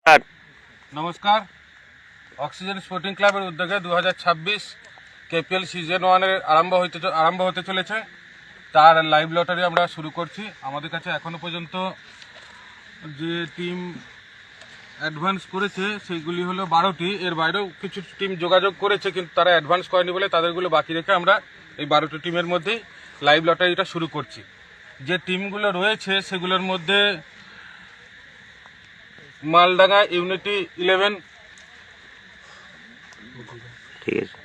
নমস্কার। Oxygen sporting ক্লাবের উদ্যোগে 2026 কেপিএল সিজন 1-এর আরম্ভ হতে চলেছে। তার লাইভ লটারি আমরা শুরু করছি। আমাদের কাছে এখনো পর্যন্ত যে টিম অ্যাডভান্স করেছে সেইগুলি হলো 12টি। এর বাইরেও কিছু টিম যোগাযোগ করেছে, কিন্তু তারা অ্যাডভান্স করেনি বলে তাদেরগুলো বাকি রেখে আমরা এই 12টি টিমের মধ্যেই লাইভ লটারিটা শুরু করছি। যে টিমগুলো রয়েছে সেগুলোর মধ্যে মালডাঙ্গা ইউনিটি 11, ঠিক আছে,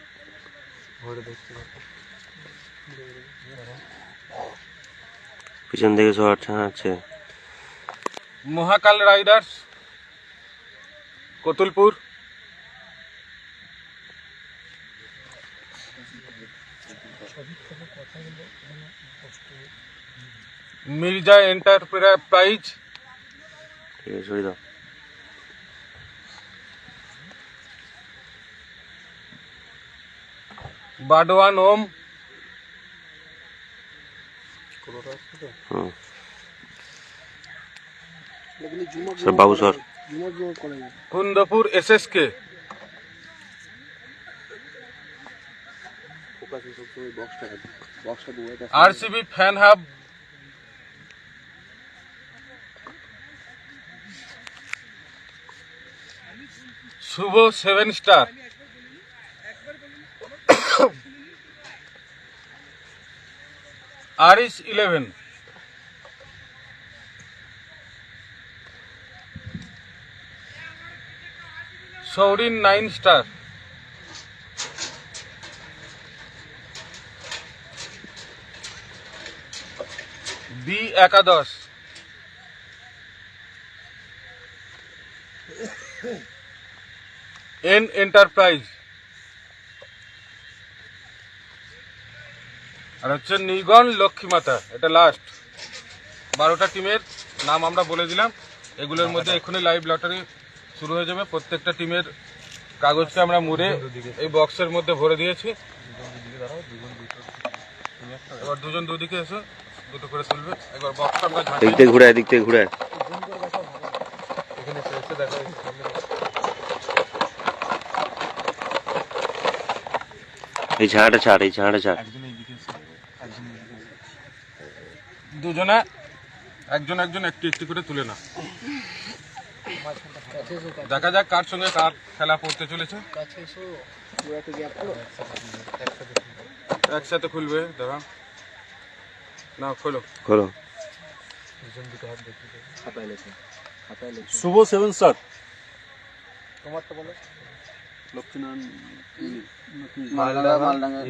পিছন থেকে শহর আছে। মহাকাল রাইডার্স কতুলপুর, মির্জা এন্টারপ্রাইজ, ঠিক আছে, সরি দাও। বাডওয়ান ওম, স্যার বাবু sir, Kundapur SSK, RCB fan hub, Shubho 7 star, আরিস 11, সৌরিন 9 স্টার, বি একাদশ, এন এন্টারপ্রাইজ, আর হচ্ছে নিগন লক্ষ্মীমাতা। এটা লাস্ট 12টা টিমের নাম আমরা বলে দিলাম। এগুলোর মধ্যে এখনই লাইভ লটারি শুরু হয়ে যাবে। প্রত্যেকটা টিমের কাগজকে আমরা মুড়ে এই বক্সের মধ্যে ভরে দিয়েছি। এবার দুজন দুদিকে এসে দুটো করে তুলবে। একবার বক্সটা আমরা দিক থেকে ঘুরে, দিক থেকে ঘুরে। এখানে এসে দেখো, এই ঝাড়টা ছাড়, এই ঝাড়টা ছাড়। দুজনে একজন একটি একটি করে তুলে না। দেখা যাক কার সঙ্গে কার খেলা পড়তে চলেছে। একসাথে খুলবে, দাঁড়া না, খোলো খোলো। শুভ 7 স্টার, মালডাঙ্গা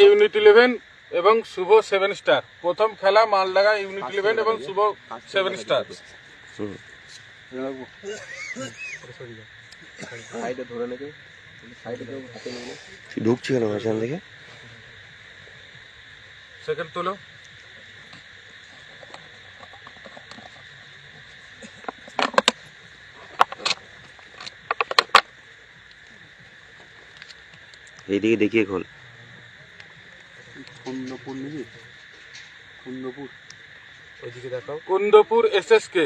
ইউনিট 11 এবং শুভ 7 স্টার। প্রথম খেলা মালডাঙ্গা ইউনিট 11 এবং শুভ 7 স্টার। ঢুকছি কেন এখান থেকে? সেকেন্ড তোলো। এইদিকে দেখিয়ে খোল। কুন্দপুর এসএসকে,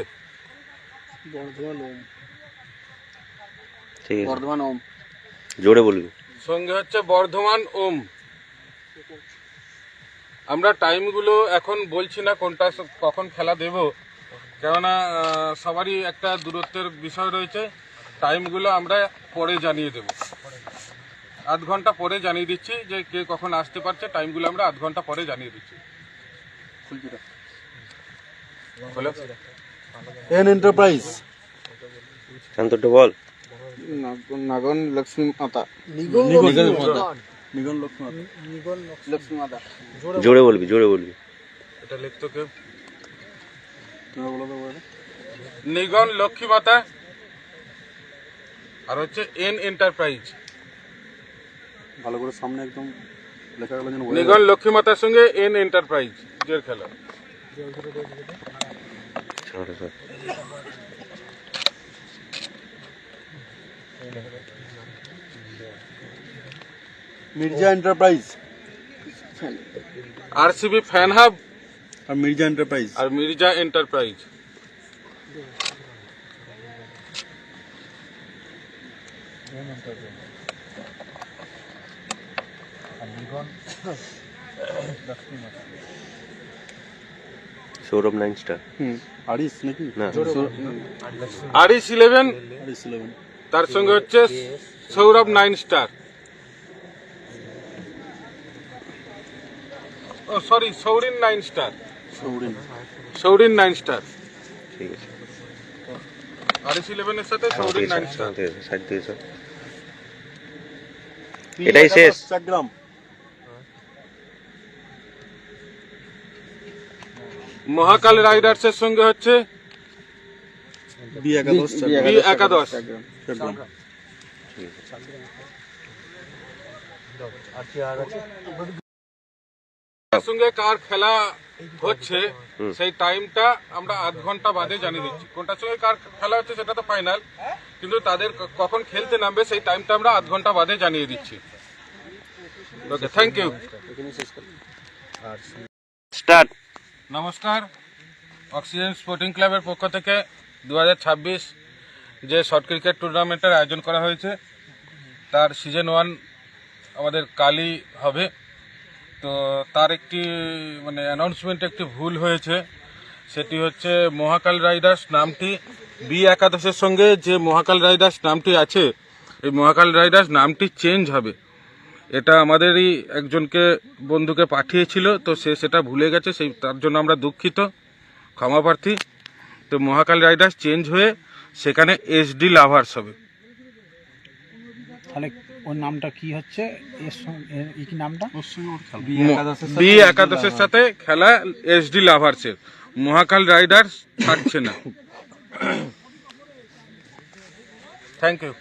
ঠিক আছে, বর্ধমান ওম, জোরে বলবি। সঙ্গে হচ্ছে বর্ধমান ওম। আমরা টাইমগুলো এখন বলছি না কোনটা কখন খেলা দেব, কেননা সবারই একটা দূরত্বের বিষয় রয়েছে। টাইমগুলো আমরা পরে জানিয়ে দেব, আধ ঘন্টা পরে জানিয়ে দিচ্ছি যে কে কখন আসতে পারছে। টাইমগুলো আমরা আধ ঘন্টা পরে জানিয়ে দিচ্ছি। এন এন্টারপ্রাইজ, শান্তটা বল। নাগন লক্ষ্মী মাতা, নিগন লক্ষ্মী মাতা। জোরে বলবি, জোরে বলবি। এটা লিখতো কেউ? নিগন লক্ষ্মী মাতা, আর হচ্ছে এন এন্টারপ্রাইজ। ভালো করে সামনে একদম লেখা গেল যেন। নিগন লক্ষ্মী মাতার সঙ্গে এন এন্টারপ্রাইজ এর খেলা। Mirza enterprise, RCB fan hub আর মির্জা এন্টারপ্রাইজ। আর মির্জা এন্টারপ্রাইজ। সৌরভ 9 স্টার আরিস নাকি? না আরিস 11, আরিস 11। তার সঙ্গে হচ্ছে সৌরভ 9 স্টার। ও sorry, Sourin 9 star. Sourin. Sourin 9 star. ঠিক আছে আরিস 11 এর সাথে সৌরিন 9 স্টার। সাইড দিয়ে স্যার এটাই শেষ। চাকগ্রাম। মহাকাল রাইডার্সের সঙ্গে হচ্ছে B11 B11 চাকগ্রাম। তার সঙ্গে কার খেলা হচ্ছে সেই টাইমটা আমরা আধ ঘন্টা বাদে জানিয়ে দিচ্ছি। কোনটার সঙ্গে কার খেলা হচ্ছে সেটা তো ফাইনাল, কিন্তু তাদের কখন খেলতে নামবে সেই টাইমটা আমরা আধ ঘন্টা বাদে জানিয়ে দিচ্ছি। ওকে, থ্যাংক ইউ। স্টার্ট। নমস্কার, অক্সিজেন স্পোর্টিং ক্লাবের পক্ষ থেকে 2026 যে শর্ট ক্রিকেট টুর্নামেন্টের আয়োজন করা হয়েছে তার সিজন 1 আমাদের কালই হবে। তো তার একটি মানে অ্যানাউন্সমেন্টে একটি ভুল হয়েছে, সেটি হচ্ছে মহাকাল রাইডার্স নামটি B11 সঙ্গে যে মহাকাল রাইডার্স নামটি আছে এই মহাকাল রাইডার্স নামটি চেঞ্জ হবে। এটা আমাদেরই একজনকে বন্ধুকে পাঠিয়েছিল, তো সে সেটা ভুলে গেছে, সেই তার জন্য আমরা দুঃখিত, ক্ষমাপ্রার্থী। তো মহাকাল রাইডার্স চেঞ্জ হয়ে সেখানে SD লাভার্স হবে। তাহলে ওর নামটা কি হচ্ছে? এই কি নামটা? B11 এর সাথে খেলা SD লাভার্সের, মহাকাল রাইডার্স থাকছে না। Thank you.